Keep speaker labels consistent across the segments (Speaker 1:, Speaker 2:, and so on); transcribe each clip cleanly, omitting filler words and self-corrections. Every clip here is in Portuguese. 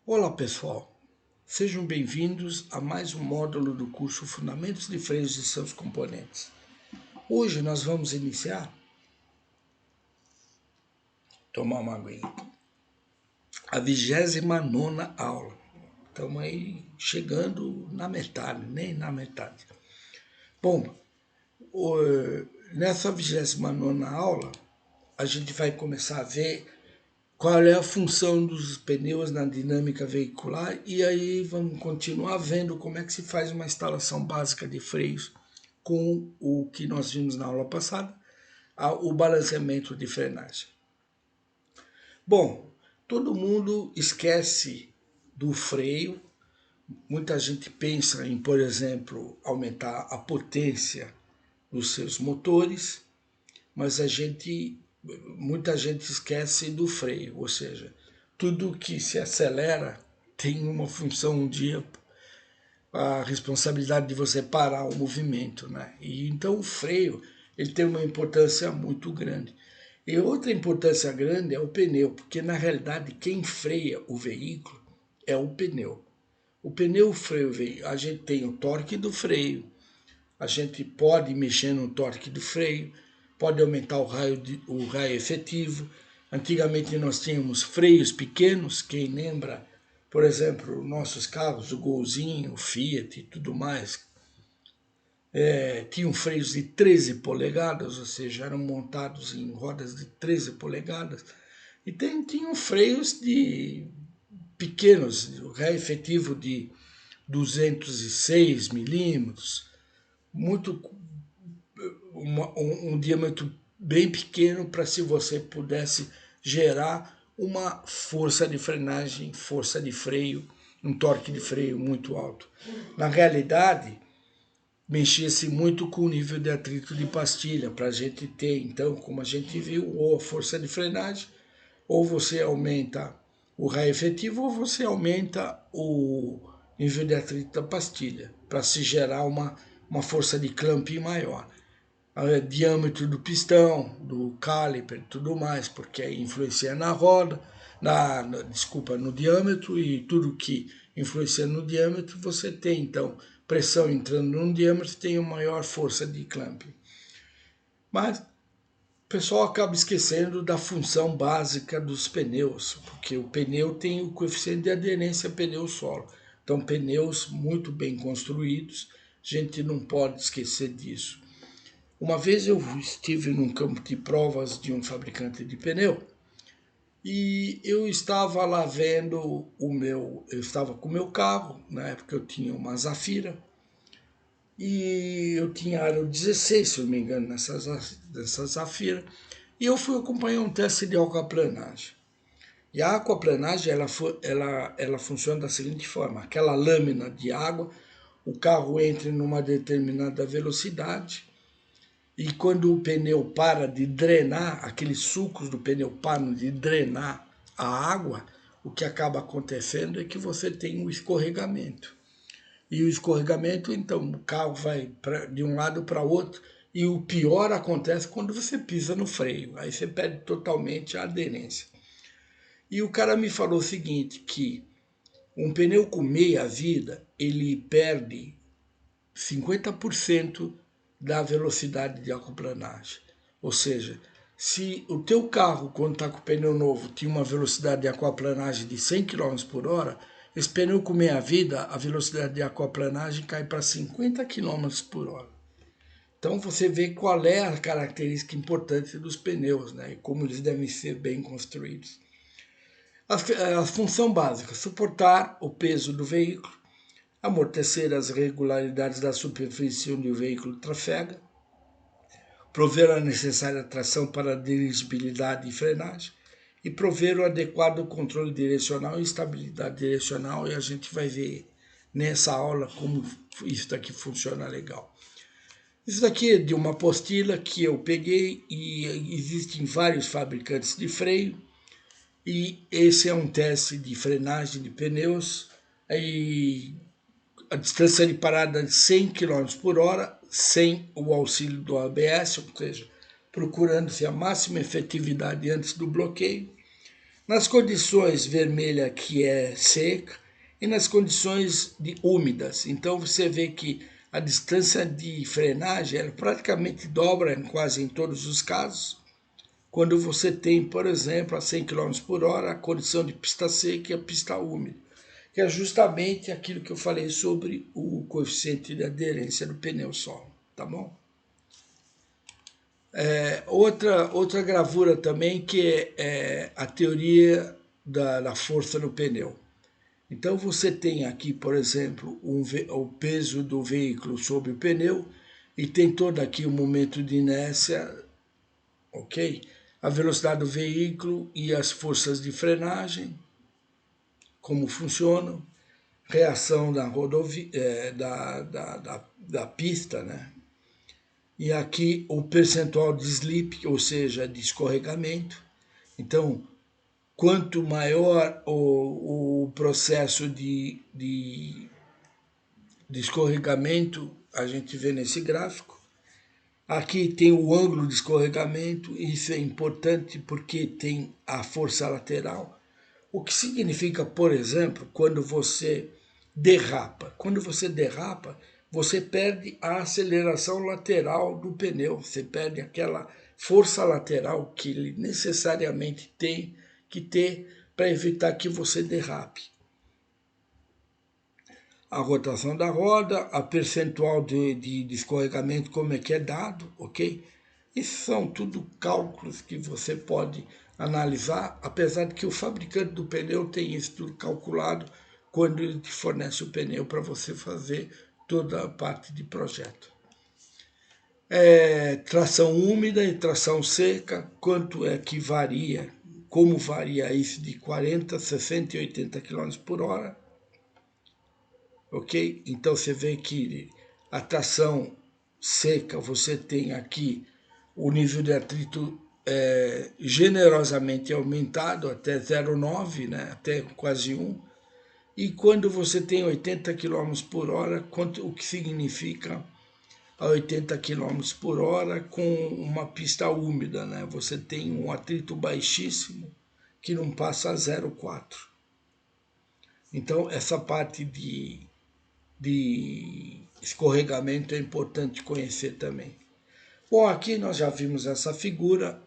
Speaker 1: Olá pessoal, sejam bem-vindos a mais um módulo do curso Fundamentos de Freios e seus Componentes. Hoje nós vamos iniciar, tomar uma aguinha, a 29ª aula. Estamos aí chegando na metade, nem na metade. Bom, nessa 29ª aula, a gente vai começar a ver qual é a função dos pneus na dinâmica veicular e aí vamos continuar vendo como é que se faz uma instalação básica de freios com o que nós vimos na aula passada, o balanceamento de frenagem. Bom, todo mundo esquece do freio, muita gente pensa em, por exemplo, aumentar a potência dos seus motores, mas muita gente esquece do freio, ou seja, tudo que se acelera tem uma função um dia, a responsabilidade de você parar o movimento, né? E então o freio ele tem uma importância muito grande. E outra importância grande é o pneu, porque na realidade quem freia o veículo é o pneu. O pneu freia o veículo, a gente tem o torque do freio, a gente pode mexer no torque do freio, pode aumentar o raio efetivo. Antigamente nós tínhamos freios pequenos, quem lembra, por exemplo, nossos carros, o Golzinho, o Fiat e tudo mais, tinham freios de 13 polegadas, ou seja, eram montados em rodas de 13 polegadas, e tinham freios de pequenos, o raio efetivo de 206 milímetros, muito um diâmetro bem pequeno para se você pudesse gerar uma força de frenagem, força de freio, um torque de freio muito alto. Na realidade, mexia-se muito com o nível de atrito de pastilha, para a gente ter, então, como a gente viu, ou a força de frenagem, ou você aumenta o raio efetivo, ou você aumenta o nível de atrito da pastilha, para se gerar uma força de clamping maior. Diâmetro do pistão, do caliper e tudo mais, porque influencia na roda, desculpa, no diâmetro, e tudo que influencia no diâmetro, você tem, então, pressão entrando no diâmetro, tem uma maior força de clamping. Mas o pessoal acaba esquecendo da função básica dos pneus, porque o pneu tem o coeficiente de aderência pneu-solo. Então, pneus muito bem construídos, a gente não pode esquecer disso. Uma vez eu estive num campo de provas de um fabricante de pneu e eu estava lá vendo eu estava com o meu carro, na época eu tinha uma Zafira, e eu tinha aro 16, se eu não me engano, nessa Zafira, e eu fui acompanhar um teste de aquaplanagem. E a aquaplanagem ela funciona da seguinte forma: aquela lâmina de água, o carro entra numa determinada velocidade, e quando o pneu para de drenar, aqueles sucos do pneu param de drenar a água, o que acaba acontecendo é que você tem um escorregamento. E o escorregamento, então, o carro vai de um lado para outro, e o pior acontece quando você pisa no freio. Aí você perde totalmente a aderência. E o cara me falou o seguinte, que um pneu com meia vida, ele perde 50% da velocidade de aquaplanagem. Ou seja, se o teu carro, quando está com o pneu novo, tinha uma velocidade de aquaplanagem de 100 km por hora, esse pneu com meia vida, a velocidade de aquaplanagem cai para 50 km por hora. Então você vê qual é a característica importante dos pneus, né? E como eles devem ser bem construídos. A função básica: suportar o peso do veículo, amortecer as irregularidades da superfície onde o veículo trafega, prover a necessária tração para a dirigibilidade e frenagem, e prover o adequado controle direcional e estabilidade direcional, e a gente vai ver nessa aula como isso daqui funciona legal. Isso daqui é de uma apostila que eu peguei, e existem vários fabricantes de freio, e esse é um teste de frenagem de pneus, e a distância de parada de 100 km por hora, sem o auxílio do ABS, ou seja, procurando-se a máxima efetividade antes do bloqueio. Nas condições vermelha, que é seca, e nas condições de úmidas. Então você vê que a distância de frenagem ela praticamente dobra quase em todos os casos, quando você tem, por exemplo, a 100 km por hora, a condição de pista seca e a pista úmida, que é justamente aquilo que eu falei sobre o coeficiente de aderência do pneu solo, tá bom? Outra gravura também que é a teoria da força no pneu. Então você tem aqui, por exemplo, o peso do veículo sobre o pneu e tem todo aqui o momento de inércia, ok? A velocidade do veículo e as forças de frenagem, como funcionam, reação da rodovia, da pista, né? E aqui o percentual de slip, ou seja, de escorregamento. Então, quanto maior o processo de escorregamento, a gente vê nesse gráfico. Aqui tem o ângulo de escorregamento, isso é importante porque tem a força lateral. O que significa, por exemplo, quando você derrapa. Quando você derrapa, você perde a aceleração lateral do pneu, você perde aquela força lateral que ele necessariamente tem que ter para evitar que você derrape. A rotação da roda, a percentual de escorregamento, como é que é dado, ok? Isso são tudo cálculos que você pode analisar, apesar de que o fabricante do pneu tem isso tudo calculado quando ele te fornece o pneu para você fazer toda a parte de projeto. Tração úmida e tração seca, quanto é que varia, como varia isso de 40, 60 e 80 km por hora. Ok? Então você vê que a tração seca, você tem aqui o nível de atrito generosamente aumentado até 0,9, né? Até quase 1. E quando você tem 80 km por hora, o que significa a 80 km por hora com uma pista úmida, né? Você tem um atrito baixíssimo que não passa a 0,4. Então essa parte de escorregamento é importante conhecer também. Bom, aqui nós já vimos essa figura,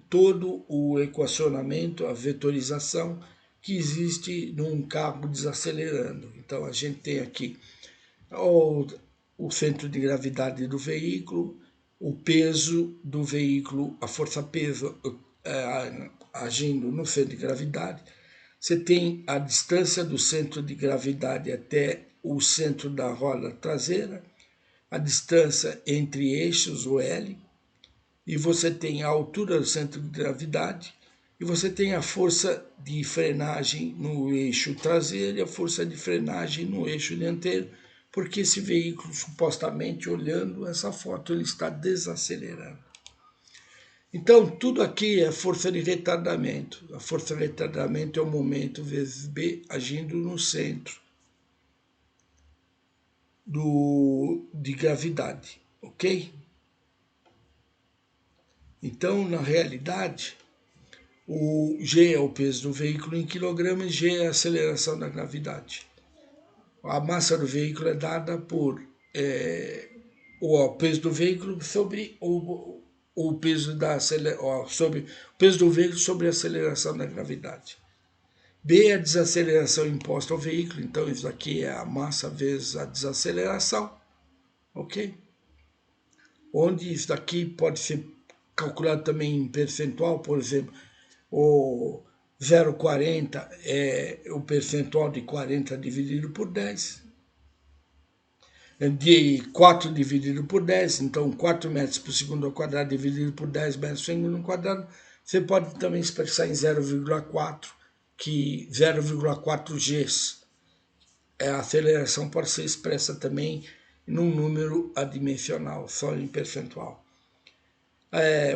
Speaker 1: todo o equacionamento, a vetorização que existe num carro desacelerando. Então a gente tem aqui o centro de gravidade do veículo, o peso do veículo, a força-peso agindo no centro de gravidade. Você tem a distância do centro de gravidade até o centro da roda traseira, a distância entre eixos, o L, e você tem a altura do centro de gravidade, e você tem a força de frenagem no eixo traseiro e a força de frenagem no eixo dianteiro, porque esse veículo, supostamente, olhando essa foto, ele está desacelerando. Então, tudo aqui é força de retardamento. A força de retardamento é o momento vezes B agindo no centro de gravidade, ok? Então, na realidade, o G é o peso do veículo em quilogramas e G é a aceleração da gravidade. A massa do veículo é dada por o peso do veículo sobre o peso sobre o peso do veículo sobre a aceleração da gravidade. B é a desaceleração imposta ao veículo, então isso aqui é a massa vezes a desaceleração, ok? Onde isso daqui pode ser calculado também em percentual, por exemplo, o 0,40 é o percentual de 40 dividido por 10, de 4 dividido por 10, então 4 metros por segundo ao quadrado dividido por 10 metros por segundo ao quadrado, você pode também expressar em 0,4, que 0,4 Gs. A aceleração pode ser expressa também num número adimensional, só em percentual.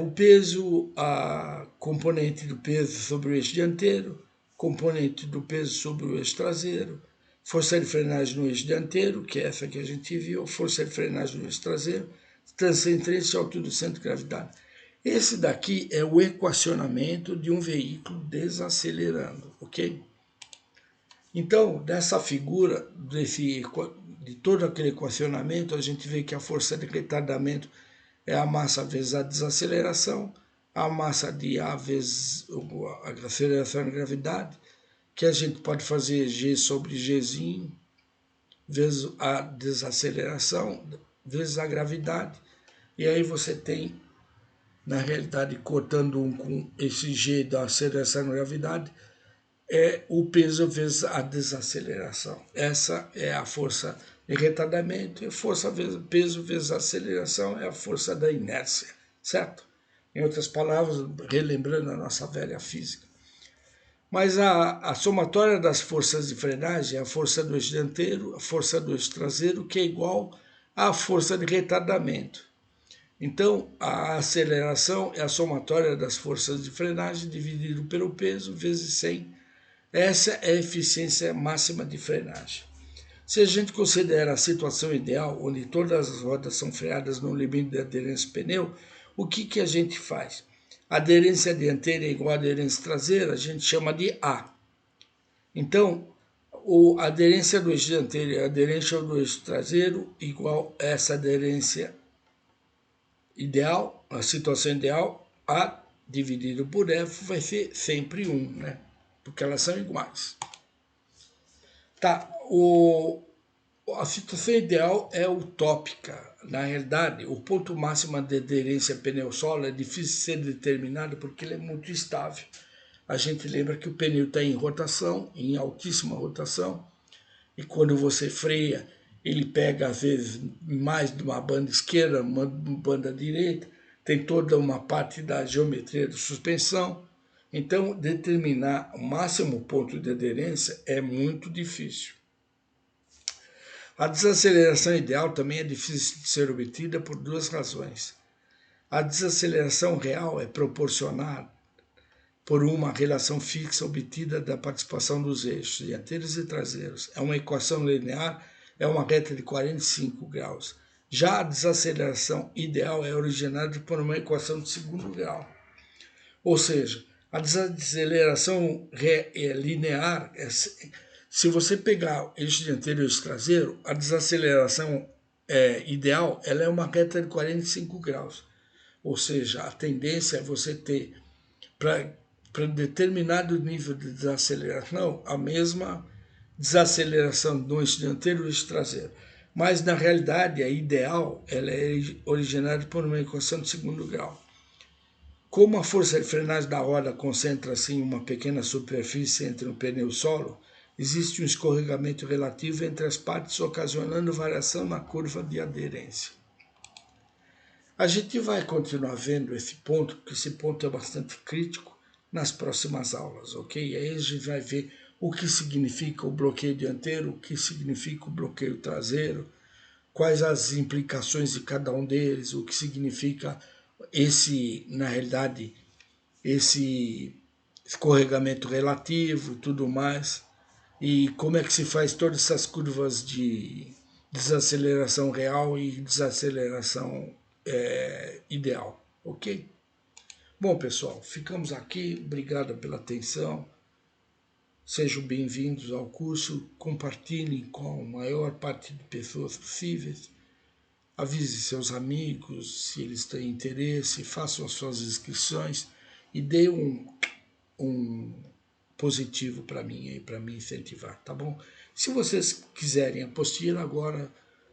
Speaker 1: O peso, a componente do peso sobre o eixo dianteiro, componente do peso sobre o eixo traseiro, força de frenagem no eixo dianteiro, que é essa que a gente viu, força de frenagem no eixo traseiro, distância entre eixos e altura do centro de gravidade. Esse daqui é o equacionamento de um veículo desacelerando, ok? Então, dessa figura, de todo aquele equacionamento, a gente vê que a força de retardamento é a massa vezes a desaceleração, a massa de A vezes a aceleração e gravidade, que a gente pode fazer G sobre Gzinho, vezes a desaceleração, vezes a gravidade, e aí você tem, na realidade, cortando um com esse G da aceleração e gravidade, é o peso vezes a desaceleração. Essa é a força de retardamento, e força vezes, peso vezes a aceleração é a força da inércia, certo? Em outras palavras, relembrando a nossa velha física. Mas a somatória das forças de frenagem é a força do eixo dianteiro, a força do eixo traseiro, que é igual à força de retardamento. Então, a aceleração é a somatória das forças de frenagem dividido pelo peso vezes 100. Essa é a eficiência máxima de frenagem. Se a gente considera a situação ideal, onde todas as rodas são freadas no limite de aderência do pneu, o que a gente faz? A aderência dianteira é igual à aderência traseira, a gente chama de A. Então, a aderência do eixo dianteiro e a aderência do eixo traseiro igual a essa aderência ideal, a situação ideal, A dividido por F vai ser sempre 1, né? Porque elas são iguais. Tá, a situação ideal é utópica. Na realidade, o ponto máximo de aderência pneu-solo é difícil de ser determinado porque ele é muito estável. A gente lembra que o pneu está em rotação, em altíssima rotação, e quando você freia, ele pega às vezes mais de uma banda esquerda, uma banda direita, tem toda uma parte da geometria da suspensão. Então, determinar o máximo ponto de aderência é muito difícil. A desaceleração ideal também é difícil de ser obtida por duas razões. A desaceleração real é proporcional por uma relação fixa obtida da participação dos eixos dianteiros e traseiros. É uma equação linear, é uma reta de 45 graus. Já a desaceleração ideal é originada por uma equação de segundo grau. Ou seja, a desaceleração linear, se você pegar o eixo dianteiro e o eixo traseiro, a desaceleração ideal ela é uma reta de 45 graus. Ou seja, a tendência é você ter, para determinado nível de desaceleração, a mesma desaceleração do eixo dianteiro e do eixo traseiro. Mas, na realidade, a ideal ela é originada por uma equação de segundo grau. Como a força de frenagem da roda concentra-se em uma pequena superfície entre o pneu e o solo, existe um escorregamento relativo entre as partes, ocasionando variação na curva de aderência. A gente vai continuar vendo esse ponto, porque esse ponto é bastante crítico, nas próximas aulas, ok? Aí a gente vai ver o que significa o bloqueio dianteiro, o que significa o bloqueio traseiro, quais as implicações de cada um deles, o que significa na realidade, esse escorregamento relativo, tudo mais, e como é que se faz todas essas curvas de desaceleração real e desaceleração ideal, ok? Bom, pessoal, ficamos aqui, obrigado pela atenção, sejam bem-vindos ao curso, compartilhem com a maior parte de pessoas possíveis, avise seus amigos se eles têm interesse, façam as suas inscrições e dê um positivo para mim aí, para me incentivar, tá bom? Se vocês quiserem apostila agora,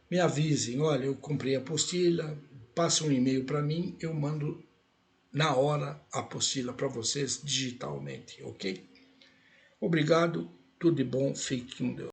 Speaker 1: me avisem, olha, eu comprei a apostila, passa um e-mail para mim, eu mando na hora a apostila para vocês digitalmente, ok? Obrigado, tudo de bom, fique com Deus.